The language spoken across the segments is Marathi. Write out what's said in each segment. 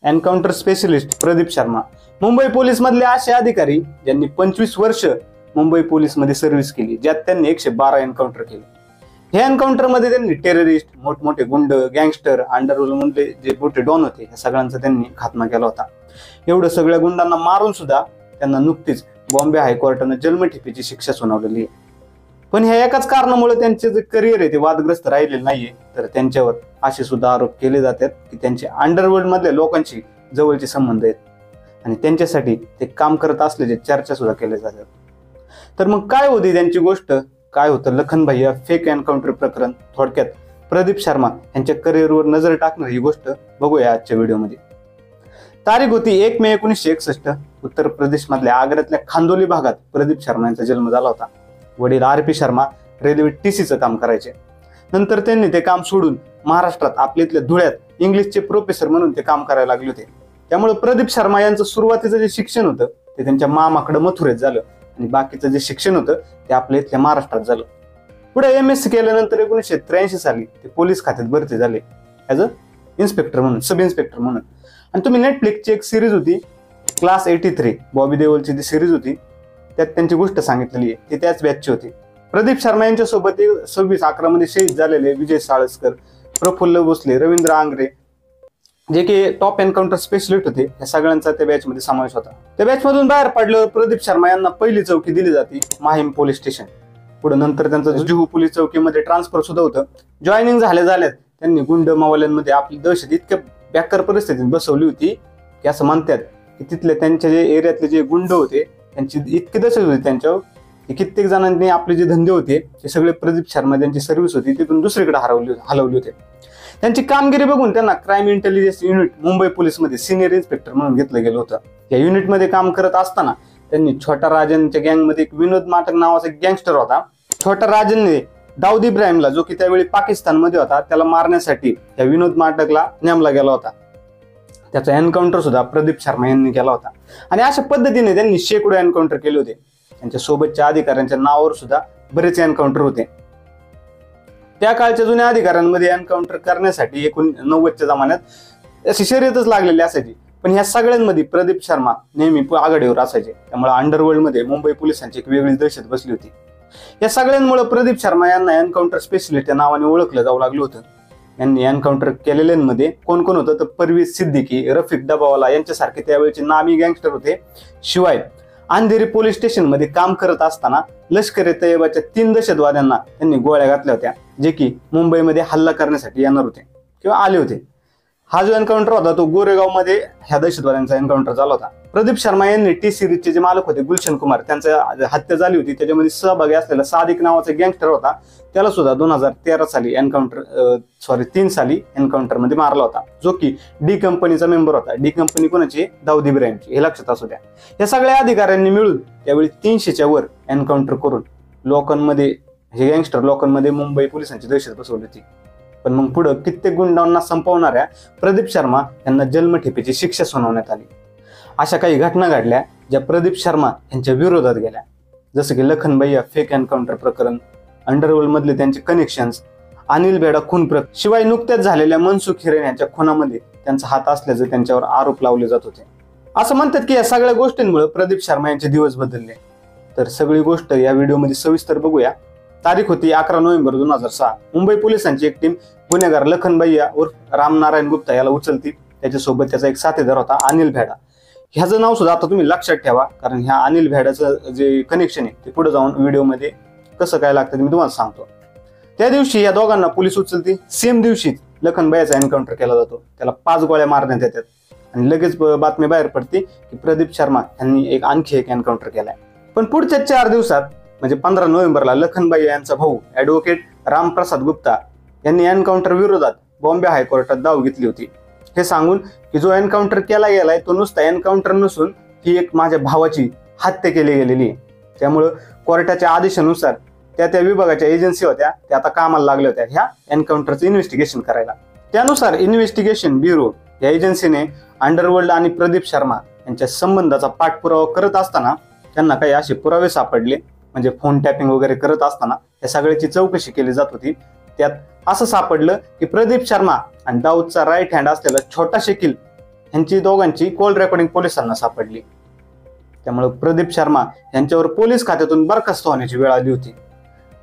Encounter specialist Pradeep Sharma Mumbai police मधले असे अधिकारी ज्यांनी 25 वर्ष मुंबई पोलीस मध्ये सर्व्हिस केली, ज्यात त्यांनी 112 एन्काउंटर केले. हे एन्काउंटर मध्ये त्यांनी टेररिस्ट, मोठमोठे गुंड, गँगस्टर, अंडरवर्ल्ड मधले जे मोठे डॉन होते या सगळ्यांचा त्यांनी खात्मा केला होता. एवढं सगळ्या गुंडांना मारून सुद्धा त्यांना नुकतीच बॉम्बे हायकोर्टानं जन्मठेपेची शिक्षा सुनावलेली आहे. पण ह्या एकाच कारणामुळे त्यांचे जे करिअर आहे ते वादग्रस्त राहिलेले नाहीये, तर त्यांच्यावर असे सुद्धा आरोप केले जातात की त्यांचे अंडरवर्ल्ड मधल्या लोकांशी जवळचे संबंध आहेत आणि त्यांच्यासाठी ते काम करत असल्याचे चर्चा सुद्धा केल्या जातात. तर मग काय होती त्यांची गोष्ट, काय होतं लखन भैया फेक एन्काउंटर प्रकरण, थोडक्यात प्रदीप शर्मा यांच्या करिअरवर नजर टाकणार ही गोष्ट बघूया आजच्या व्हिडिओमध्ये. तारीख होती 1 मे 1961. उत्तर प्रदेश मधल्या आग्र्यातल्या खांदोली भागात प्रदीप शर्मा यांचा जन्म झाला होता. वडील RP शर्मा रेल्वे TCचं काम करायचे. नंतर त्यांनी ते काम सोडून महाराष्ट्रात आपल्या इथल्या धुळ्यात इंग्लिशचे प्रोफेसर म्हणून ते काम करायला लागले होते. त्यामुळे प्रदीप शर्मा यांचं सुरुवातीचं जे शिक्षण होतं ते त्यांच्या मामाकडे मथुरेत झालं आणि बाकीचं जे शिक्षण होतं ते आपल्या इथल्या महाराष्ट्रात झालं. पुढे MSc केल्यानंतर 1983 साली ते पोलीस खात्यात भरती झाले ऍज अ इन्स्पेक्टर म्हणून, सब इन्स्पेक्टर म्हणून. आणि तुम्ही नेटफ्लिक्सची एक सिरीज होती क्लास 83, बॉबी देओलची जी सिरीज होती त्यात त्यांची गोष्ट सांगितलेली आहे, ती त्याच बॅचची होती. प्रदीप शर्मा यांच्यासोबत 26/11 मध्ये शहीद झालेले विजय साळसकर, प्रफुल्ल भोसले, रवींद्र आंग्रे जे की टॉप एन्काउंटर स्पेशलिस्ट होते, या सगळ्यांचा त्या बॅच मध्ये समावेश होता. त्या बॅच मधून बाहेर पडल्यावर प्रदीप शर्मा यांना पहिली चौकी दिली जाते माहीम पोलीस स्टेशन. पुढे नंतर त्यांचं जुहू पोलीस चौकीमध्ये ट्रान्सफर सुद्धा होतं. जॉईनिंग झाल्यात त्यांनी गुंड मावल्यांमध्ये आपली दहशत इतक्या बेकार परिस्थितीत बसवली होती की असं म्हणतात की तिथले त्यांच्या जे एरियातले जे गुंड होते त्यांची इतकी दहशत होती त्यांच्यावर की कित्येक जणांनी आपले जे धंदे होते ते सगळे प्रदीप शर्मा त्यांची सर्व्हिस होती तिथून दुसरीकडे हलवले होते. त्यांची कामगिरी बघून त्यांना क्राईम इंटेलिजन्स युनिट मुंबई पोलीसमध्ये सिनियर इन्स्पेक्टर म्हणून घेतलं गेलं होतं. या युनिटमध्ये काम करत असताना त्यांनी छोटा राजनच्या गँगमध्ये एक विनोद माटक नावाचा एक गँगस्टर होता. छोटा राजनने दाऊद इब्राहिमला, जो की त्यावेळी पाकिस्तानमध्ये होता, त्याला मारण्यासाठी या विनोद माटकला नेमला गेला होता. त्याचा एन्काउंटर सुद्धा प्रदीप शर्मा यांनी केला होता. आणि अशा पद्धतीने त्यांनी शेकडो एन्काउंटर केले होते. त्यांच्या सोबतच्या अधिकाऱ्यांच्या नावावर सुद्धा बरेच एन्काउंटर होते. त्या काळच्या जुन्या अधिकाऱ्यांमध्ये एन्काउंटर करण्यासाठी 1990च्या जमान्यात अशी शर्यतच लागलेली असायची. पण ह्या सगळ्यांमध्ये प्रदीप शर्मा नेहमी आघाडीवर असायचे. त्यामुळे अंडरवर्ल्ड मध्ये मुंबई पोलिसांची एक वेगळीच दहशत बसली होती. या सगळ्यांमुळे प्रदीप शर्मा यांना एन्काउंटर स्पेशलिस्ट या नावाने ओळखलं जाऊ लागलं होतं. यांनी एन्काउंटर केलेल्यांमध्ये कोण कोण होतं तर परवेज सिद्दीकी, रफिक डबावाला यांच्यासारखे त्यावेळेचे नामी गँगस्टर होते. शिवाय अंधेरी पोलीस स्टेशन मध्ये काम करत असताना लष्कर-ए-तैयबाच्या 3 दहशतवाद्यांना त्यांनी गोळ्या घातल्या होत्या, जे की मुंबईमध्ये हल्ला करण्यासाठी येणार होते किंवा आले होते. हा जो एन्काउंटर होता तो गोरेगाव मध्ये ह्या दहशतवाद्यांचा एन्काउंटर झाला होता. प्रदीप शर्मा यांनी T-सिरीजचे जे मालक होते गुलशन कुमार, त्यांचा हत्या झाली होती, त्याच्यामध्ये सहभागी असलेला सादिक नावाचा गँगस्टर होता, त्याला सुद्धा 2013 साली 3 साली एन्काउंटर मध्ये मारला होता, जो की डी कंपनीचा मेंबर होता. डी कंपनी कोणाची? दाऊद इब्राहिमची, हे लक्षात असू द्या. या सगळ्या अधिकाऱ्यांनी मिळून त्यावेळी 300च्या वर एन्काउंटर करून लोकांमध्ये, हे गँगस्टर लोकांमध्ये मुंबई पोलिसांची दहशत बसवली होती. पण मग पुढे कित्येक गुंडांना संपवणाऱ्या प्रदीप शर्मा यांना जन्मठेपेची शिक्षा सुनावण्यात आली. अशा काही घटना घडल्या ज्या प्रदीप शर्मा यांच्या विरोधात गेल्या, जसं की लखन भैया फेक एन्काउंटर प्रकरण, अंडरवर्ल्ड मधले त्यांचे कनेक्शन्स, अनिल बेडा खून प्रकरण, शिवाय नुकत्याच झालेल्या मनसुख हिरेन यांच्या खुनामध्ये त्यांचा हात असल्याचे त्यांच्यावर आरोप लावले जात होते. असं म्हणतात की या सगळ्या गोष्टींमुळे प्रदीप शर्मा यांचे दिवस बदलले. तर सगळी गोष्ट या व्हिडिओमध्ये सविस्तर बघूया. तारीख होती 11 नोव्हेंबर 2006. मुंबई पोलिसांची एक टीम गुन्हेगार लखन भैया उर्फ रामनारायण गुप्ता याला उचलती. त्याच्यासोबत त्याचा एक साथीदार होता अनिल भेडा. ह्याचं नाव सुद्धा आता तुम्ही लक्षात ठेवा, कारण ह्या अनिल भेडाचं जे कनेक्शन आहे ते पुढे जाऊन व्हिडिओमध्ये कसं काय लागतं मी तुम्हाला सांगतो. त्या दिवशी या दोघांना पोलीस उचलती. सेम दिवशीच लखन भैयाचा एन्काउंटर केला जातो. त्याला 5 गोळ्या मारण्यात येतात आणि लगेच बातमी बाहेर पडते की प्रदीप शर्मा यांनी आणखी एक एन्काउंटर केलाय. पण पुढच्या 4 दिवसात म्हणजे 15 नोव्हेंबरला लखन भैया यांचा भाऊ ऍडव्होकेट रामप्रसाद गुप्ता यांनी एन्काउंटर विरोधात बॉम्बे हायकोर्टात धाव घेतली होती, हे सांगून की जो एन्काउंटर केला गेलाय तो नुसता एन्काउंटर नसून ही एक माझ्या भावाची हत्या केली गेलेली आहे. त्यामुळं कोर्टाच्या आदेशानुसार त्या विभागाच्या एजन्सी होत्या त्या आता कामाला लागल्या होत्या ह्या एन्काउंटरचं इन्व्हेस्टिगेशन करायला. त्यानुसार इन्व्हेस्टिगेशन ब्युरो या एजन्सीने अंडरवर्ल्ड आणि प्रदीप शर्मा यांच्या संबंधाचा पाठपुरावा करत असताना त्यांना काही असे पुरावे सापडले, म्हणजे फोन टॅपिंग वगैरे करत असताना या सगळ्याची चौकशी केली जात होती. त्यात असं सापडलं की प्रदीप शर्मा आणि दाऊदचा राईट हँड असलेला छोटा शकील यांची दोघांची कॉल रेकॉर्डिंग पोलिसांना सापडली. त्यामुळे प्रदीप शर्मा यांच्यावर पोलीस खात्यातून बरखास्त होण्याची वेळ आली होती.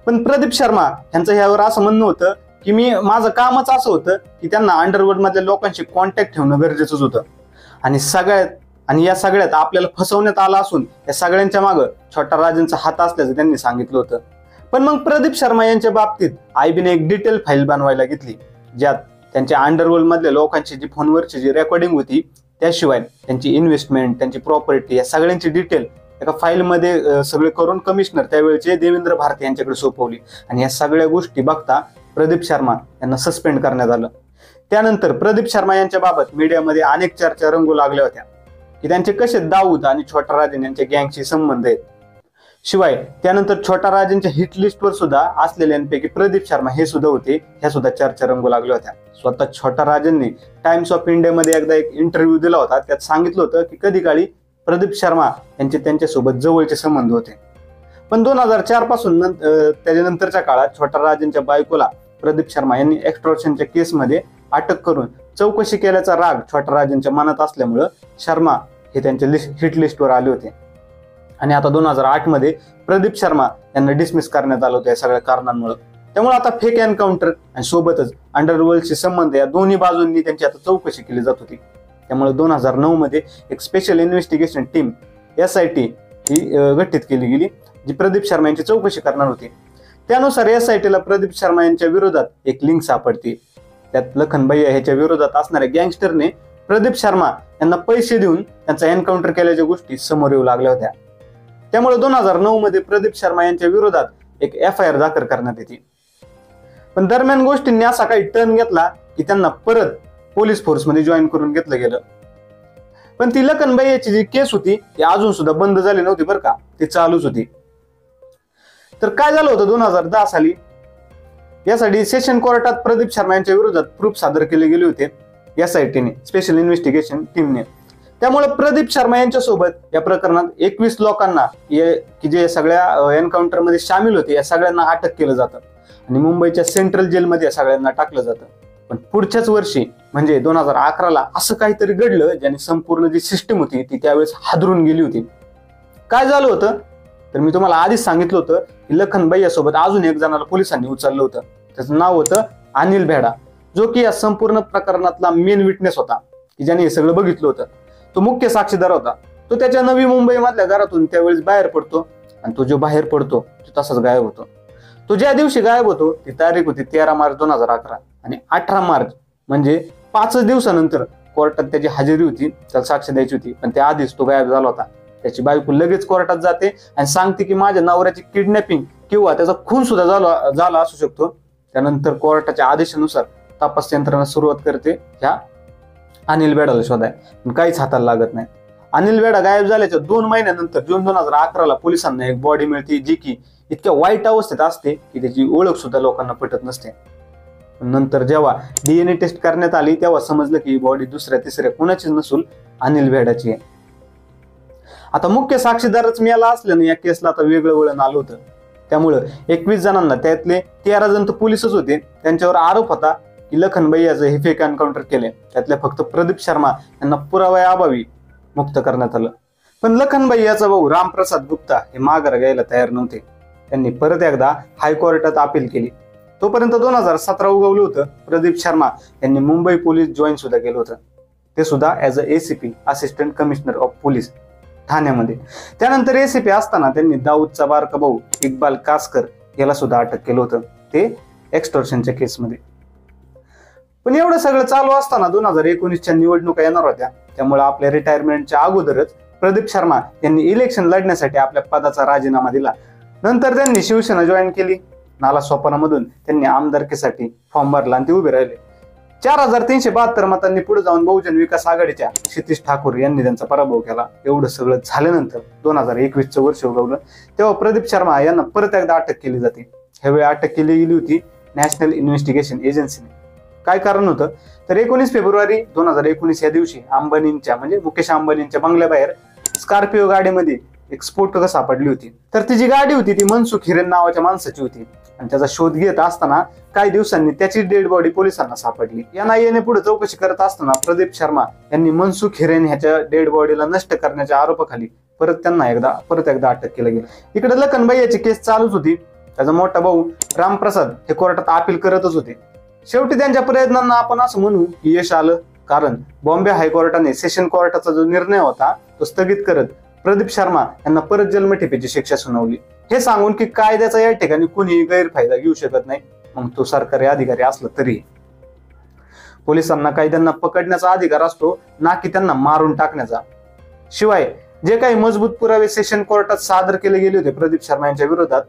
पण प्रदीप शर्मा यांचं ह्यावर असं म्हणणं होतं की माझं कामच असं होतं की त्यांना अंडरवर्ल्ड मधल्या लोकांशी कॉन्टॅक्ट ठेवणं गरजेचंच होतं आणि या सगळ्यात आपल्याला फसवण्यात आलं असून या सगळ्यांच्या मागं छोटा राजांचा हात असल्याचं त्यांनी सांगितलं होतं. पण मग प्रदीप शर्मा यांच्या बाबतीत आयबीने एक डिटेल फाईल बनवायला घेतली, ज्यात त्यांच्या अंडरवर्ल्ड मधल्या लोकांची जी फोनवरची जी रेकॉर्डिंग होती, त्याशिवाय त्यांची इन्व्हेस्टमेंट, त्यांची प्रॉपर्टी, या सगळ्यांची डिटेल एका फाईलमध्ये सगळे करून कमिशनर त्यावेळेचे देवेंद्र भारती यांच्याकडे सोपवली. आणि या सगळ्या गोष्टी बघता प्रदीप शर्मा यांना सस्पेंड करण्यात आलं. त्यानंतर प्रदीप शर्मा यांच्या बाबत मीडियामध्ये अनेक चर्चा रंगू लागल्या होत्या की त्यांचे कसे दाऊद आणि छोटा राजन यांच्या गँगशी संबंध आहेत. शिवाय त्यानंतर छोटा राजनच्या हिट लिस्टवर सुद्धा असलेल्यांपैकी प्रदीप शर्मा हे सुद्धा होते, ह्या सुद्धा चर्चा रंगू लागल्या होत्या. स्वतः छोटा राजनने टाइम्स ऑफ इंडियामध्ये एकदा एक इंटरव्ह्यू दिला होता, त्यात सांगितलं होतं की कधी काळी प्रदीप शर्मा यांचे त्यांच्यासोबत जवळचे संबंध होते. पण 2004 पासून त्याच्यानंतरच्या काळात छोटा राजनच्या बायकोला प्रदीप शर्मा यांनी एक्स्टॉर्शनच्या केसमध्ये अटक करून चौकशी केल्याचा राग छोटा राजनच्या मनात असल्यामुळं शर्मा हे त्यांच्या हिट लिस्टवर आले होते. आणि आता 2008 मध्ये प्रदीप शर्मा यांना डिसमिस करण्यात आलं होतं या सगळ्या कारणांमुळे. त्यामुळे आता फेक एन्काउंटर आणि सोबतच अंडरवर्ल्डशी संबंध या दोन्ही बाजूंनी त्यांची आता चौकशी केली जात होती. त्यामुळे 2009 मध्ये एक स्पेशल इन्व्हेस्टिगेशन टीम SIT ही गठीत केली गेली, जी प्रदीप शर्मा यांची चौकशी करणार होती. त्यानुसार SIT ला प्रदीप शर्मा यांच्या विरोधात एक लिंक सापडते. त्यात लखन भैया ह्याच्या विरोधात असणाऱ्या गँगस्टरने प्रदीप शर्मा यांना पैसे देऊन त्यांचा एन्काउंटर केल्याच्या गोष्टी समोर येऊ लागल्या होत्या. त्यामुळे 2009 मध्ये प्रदीप शर्मा यांच्या विरोधात एक FIR दाखल करण्यात येते. पण दरम्यान गोष्टींनी असा काही टर्न घेतला की त्यांना परत पोलीस फोर्समध्ये जॉईन करून घेतलं गेलं. पण ती लखन भैयाची जी केस होती ती अजून सुद्धा बंद झाली नव्हती बरं का, ती चालूच होती. तर काय झालं होतं 2010 साली, यासाठी सेशन कोर्टात प्रदीप शर्मा यांच्या विरोधात प्रूफ सादर केले गेले होते SIT ने, स्पेशल इन्व्हेस्टिगेशन टीमने. त्यामुळे प्रदीप शर्मा यांच्या सोबत या प्रकरणात 21 लोकांना की जे सगळ्या एन्काउंटर मध्ये सामील होते या सगळ्यांना अटक केलं जातं आणि मुंबईच्या सेंट्रल जेलमध्ये या सगळ्यांना टाकलं जातं. पण पुढच्याच वर्षी म्हणजे 2011ला असं काहीतरी घडलं ज्याने संपूर्ण जी सिस्टीम होती ती त्यावेळेस हादरून गेली होती. काय झालं होतं तर मी तुम्हाला आधीच सांगितलं होतं की लखन भैया सोबत अजून एक जणाला पोलिसांनी उचललं होतं. त्याचं नाव होतं अनिल भेडा, जो की या संपूर्ण प्रकरणातला मेन विटनेस होता की ज्याने हे सगळं बघितलं होतं. तो मुख्य साक्षीदार होता. तो त्याच्या नवी मुंबई मधल्या घरातून त्यावेळेस बाहेर पडतो आणि तो जो बाहेर पडतो तो तसाच गायब होतो. तो ज्या दिवशी गायब होतो ती तारीख होती 13 मार्च 2011 आणि 18 मार्च म्हणजे 5 दिवसानंतर कोर्टात त्याची हजेरी होती, त्याला साक्ष द्यायची होती. पण त्या आधीच तो गायब झाला होता. त्याची बायको लगेच कोर्टात जाते आणि सांगते की माझ्या नवऱ्याची किडनॅपिंग किंवा त्याचा खून सुद्धा झाला असू शकतो. त्यानंतर कोर्टाच्या आदेशानुसार तपास यंत्रणा सुरुवात करते ह्या अनिल बेडाला शोधाय, पण काहीच हाताला लागत नाही. अनिल बेडा गायब झाल्याच्या 2 महिन्यानंतर जून 2011ला पोलिसांना एक बॉडी मिळते जी की इतक्या वाईट अवस्थेत असते की त्याची ओळख सुद्धा लोकांना पटत नसते. नंतर जेव्हा DNA टेस्ट करण्यात आली तेव्हा समजलं की ही बॉडी दुसऱ्या तिसऱ्या कुणाचीच नसून अनिल बेडाची आहे. आता मुख्य साक्षीदारच मिळाला असल्याने या केसला आता वेगळं वळण आलं होतं. त्यामुळं 21 जणांना, त्यातले 13 जण तर पोलीसच होते, त्यांच्यावर आरोप होता की लखन भैयाचं हे फेक एन्काउंटर केले. त्यातल्या फक्त प्रदीप शर्मा यांना पुराव्याअभावी मुक्त करण्यात आलं. पण लखन भैयाचा भाऊ रामप्रसाद गुप्ता हे माघार घ्यायला तयार नव्हते. त्यांनी परत एकदा हायकोर्टात अपील केली. तोपर्यंत 2017 उगवलं होतं. प्रदीप शर्मा यांनी मुंबई पोलीस जॉईन सुद्धा केलं होतं, ते सुद्धा as a ACP, assistant commissioner of police ठाण्यामध्ये. त्यानंतर ACP असताना त्यांनी दाऊदचा बारका भाऊ इक्बाल कासकर याला सुद्धा अटक केलं होतं, ते एक्स्टॉर्शनच्या केसमध्ये. पण एवढं सगळं चालू असताना 2019च्या निवडणुका येणार होत्या. त्यामुळे आपल्या रिटायरमेंटच्या अगोदरच प्रदीप शर्मा यांनी इलेक्शन लढण्यासाठी आपल्या पदाचा राजीनामा दिला. नंतर त्यांनी शिवसेना जॉईन केली. नालासोपारामधून त्यांनी आमदारकीसाठी फॉर्म भरला आणि ते उभे राहिले. 4372 मतांनी पुढे जाऊन बहुजन विकास आघाडीच्या क्षितिज ठाकूर यांनी त्यांचा पराभव केला. एवढं सगळं झाल्यानंतर 2021चं वर्ष उगवलं तेव्हा प्रदीप शर्मा यांना परत एकदा अटक केली जाते. ह्यावेळी अटक केली गेली होती नॅशनल इन्व्हेस्टिगेशन एजन्सीने. काय कारण होतं तर 19 फेब्रुवारी 2019 या दिवशी अंबानींच्या म्हणजे मुकेश अंबानींच्या बंगल्याबाहेर स्कॉर्पिओ गाडीमध्ये एक स्फोटकं सापडली होती. तर ती जी गाडी होती ती मनसुख हिरेन नावाच्या माणसाची होती आणि त्याचा शोध घेत असताना काही दिवसांनी त्याची डेड बॉडी पोलिसांना सापडली. NIA पुढे चौकशी करत असताना प्रदीप शर्मा यांनी मनसुख हिरेन ह्याच्या डेड बॉडीला नष्ट करण्याच्या आरोपाखाली परत एकदा अटक केलं गेलं. इकडे लखनबाई याची केस चालूच होती. त्याचा मोठा भाऊ रामप्रसाद हे कोर्टात अपील करतच होते. शेवटी त्यांच्या प्रयत्नांना आपण असं म्हणू की यश आलं, कारण बॉम्बे हायकोर्टाने सेशन कोर्टाचा जो निर्णय होता तो स्थगित करत प्रदीप शर्मा यांना परत जन्मठेपेची शिक्षा सुनावली, हे सांगून की कायद्याचा या ठिकाणी कुणीही गैरफायदा घेऊ शकत नाही, मग तो सरकारी अधिकारी असला तरी. पोलिसांना कायद्यांना पकडण्याचा अधिकार असतो, ना की त्यांना मारून टाकण्याचा. शिवाय जे काही मजबूत पुरावे सेशन कोर्टात सादर केले गेले होते प्रदीप शर्मा यांच्या विरोधात,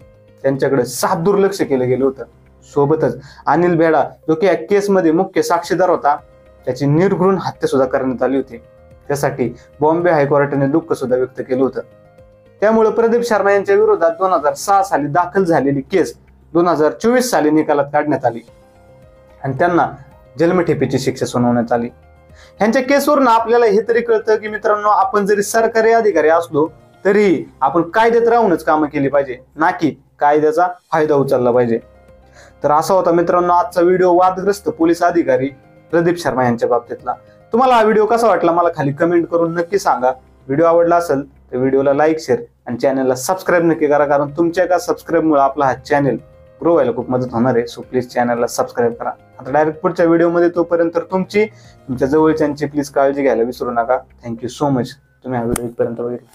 त्यांच्याकडे साफ दुर्लक्ष केलं गेलं होतं. सोबतच अनिल बेडा जो की या केसमध्ये मुख्य साक्षीदार होता, त्याची निर्घृण हत्या सुद्धा करण्यात आली होती. त्यासाठी बॉम्बे हायकोर्टाने दुःख सुद्धा व्यक्त केलं होतं. त्यामुळे प्रदीप शर्मा यांच्या विरोधात 2006 साली दाखल झालेली केस 2024 साली निकालात काढण्यात आली आणि त्यांना जन्मठेपेची शिक्षा सुनावण्यात आली. ह्यांच्या केसवरून आपल्याला हे तरी कळतं की मित्रांनो, आपण जरी सरकारी अधिकारी असलो तरी आपण कायद्यात राहूनच कामं केली पाहिजे, ना की कायद्याचा फायदा उचलला पाहिजे. तर असा होता मित्रांनो आजचा व्हिडिओ वादग्रस्त पोलीस अधिकारी प्रदीप शर्मा यांच्या बाबतीतला. तुम्हाला हा व्हिडिओ कसा वाटला मला खाली कमेंट करून नक्की सांगा. व्हिडिओ आवडला असेल तर व्हिडिओला लाईक, शेअर आणि चॅनलला सबस्क्राईब नक्की करा, कारण तुमच्या एका सबस्क्राईबमुळे आपला हा चॅनल ग्रो व्हायला खूप मदत होणार आहे. सो प्लीज चॅनलला सबस्क्राईब करा. आता डायरेक्ट पुढच्या व्हिडिओमध्ये तोपर्यंत तुमच्या जवळच्यांची प्लीज काळजी घ्यायला विसरू नका. थँक्यू सो मच, तुम्ही हा व्हिडिओ इथपर्यंत बघितला.